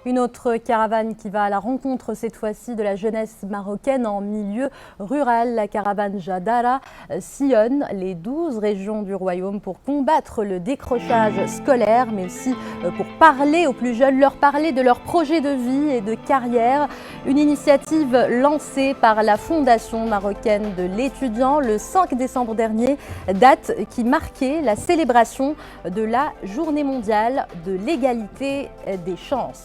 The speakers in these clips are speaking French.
Une autre caravane qui va à la rencontre cette fois-ci de la jeunesse marocaine en milieu rural. La caravane Jadara sillonne les 12 régions du royaume pour combattre le décrochage scolaire, mais aussi pour parler aux plus jeunes, leur parler de leurs projets de vie et de carrière. Une initiative lancée par la Fondation marocaine de l'étudiant le 5 décembre dernier, date qui marquait la célébration de la Journée mondiale de l'égalité des chances.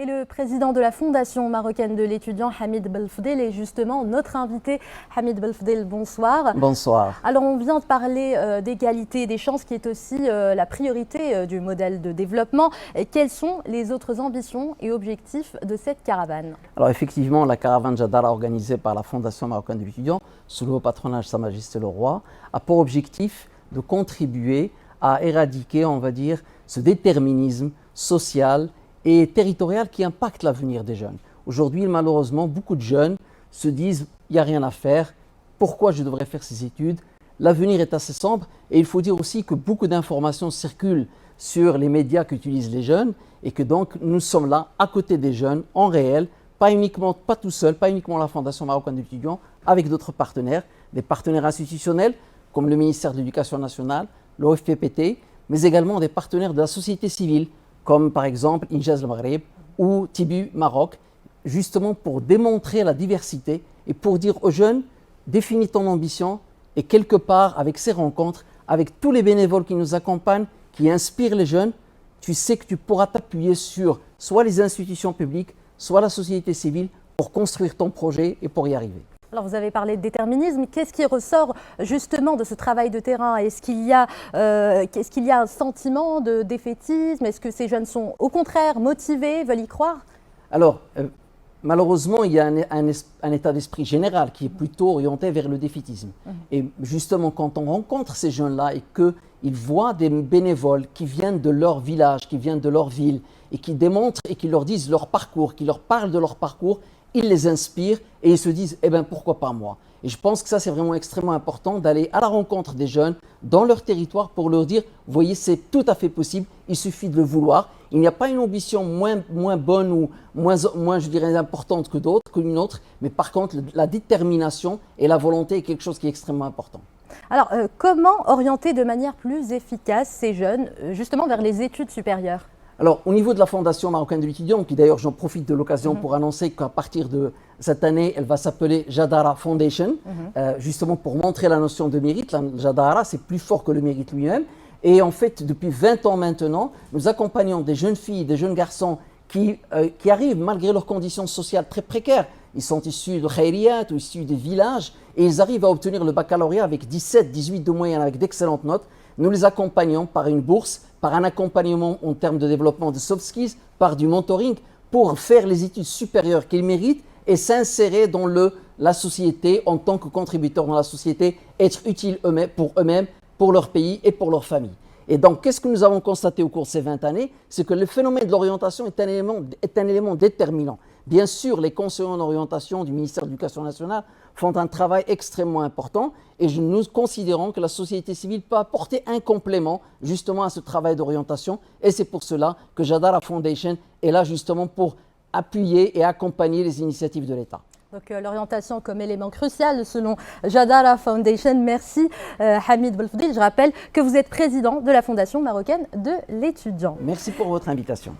Et le président de la Fondation marocaine de l'étudiant, Hamid Belfdel, est justement notre invité. Hamid Belfdel, bonsoir. Bonsoir. Alors on vient de parler d'égalité des chances qui est aussi la priorité du modèle de développement. Et quelles sont les autres ambitions et objectifs de cette caravane? Alors effectivement, la caravane Jadara organisée par la Fondation marocaine de l'étudiant, sous le haut patronage de Sa Majesté le Roi, a pour objectif de contribuer à éradiquer, on va dire, ce déterminisme social et territorial qui impacte l'avenir des jeunes. Aujourd'hui, malheureusement, beaucoup de jeunes se disent « il n'y a rien à faire, pourquoi je devrais faire ces études ?» L'avenir est assez sombre et il faut dire aussi que beaucoup d'informations circulent sur les médias qu'utilisent les jeunes et que donc nous sommes là à côté des jeunes en réel, pas tout seul, pas uniquement la Fondation marocaine de l'étudiant, avec d'autres partenaires, des partenaires institutionnels comme le ministère de l'Éducation nationale, l'OFPPT, mais également des partenaires de la société civile comme par exemple Injaz le Maghreb ou Tibu Maroc, justement pour démontrer la diversité et pour dire aux jeunes, définis ton ambition et quelque part avec ces rencontres, avec tous les bénévoles qui nous accompagnent, qui inspirent les jeunes, tu sais que tu pourras t'appuyer sur soit les institutions publiques, soit la société civile pour construire ton projet et pour y arriver. Alors vous avez parlé de déterminisme, qu'est-ce qui ressort justement de ce travail de terrain? Est-ce qu'il y a un sentiment de défaitisme? Est-ce que ces jeunes sont au contraire motivés, veulent y croire? Alors, malheureusement, il y a un état d'esprit général qui est plutôt orienté vers le défaitisme. Et justement, quand on rencontre ces jeunes-là et qu'ils voient des bénévoles qui viennent de leur village, qui viennent de leur ville et qui démontrent et qui leur disent leur parcours, qui leur parlent de leur parcours, ils les inspirent et ils se disent « eh bien, pourquoi pas moi ?» Et je pense que ça, c'est vraiment extrêmement important d'aller à la rencontre des jeunes dans leur territoire pour leur dire « vous voyez, c'est tout à fait possible, il suffit de le vouloir. Il n'y a pas une ambition moins bonne ou moins, je dirais, importante qu'une autre, mais par contre, la détermination et la volonté est quelque chose qui est extrêmement important. » Alors, comment orienter de manière plus efficace ces jeunes, justement, vers les études supérieures? Alors, au niveau de la Fondation marocaine de l'étudiant, qui d'ailleurs, j'en profite de l'occasion pour annoncer qu'à partir de cette année, elle va s'appeler Jadara Foundation, justement pour montrer la notion de mérite. La Jadara, c'est plus fort que le mérite lui-même. Et en fait, depuis 20 ans maintenant, nous accompagnons des jeunes filles, des jeunes garçons qui arrivent malgré leurs conditions sociales très précaires. Ils sont issus de khayriyat ou issus des villages et ils arrivent à obtenir le baccalauréat avec 17, 18 de moyenne, avec d'excellentes notes. Nous les accompagnons par une bourse, par un accompagnement en termes de développement de soft skills, par du mentoring pour faire les études supérieures qu'ils méritent et s'insérer dans la société en tant que contributeurs dans la société, être utiles pour eux-mêmes, pour leur pays et pour leur famille. Et donc, qu'est-ce que nous avons constaté au cours de ces 20 années? C'est que le phénomène de l'orientation est un élément déterminant. Bien sûr, les conseillers en orientation du ministère de l'Éducation nationale font un travail extrêmement important et nous considérons que la société civile peut apporter un complément justement à ce travail d'orientation et c'est pour cela que Jadara Foundation est là justement pour appuyer et accompagner les initiatives de l'État. Donc l'orientation comme élément crucial selon Jadara Foundation. Merci Hamid Belfdel. Je rappelle que vous êtes président de la Fondation marocaine de l'étudiant. Merci pour votre invitation.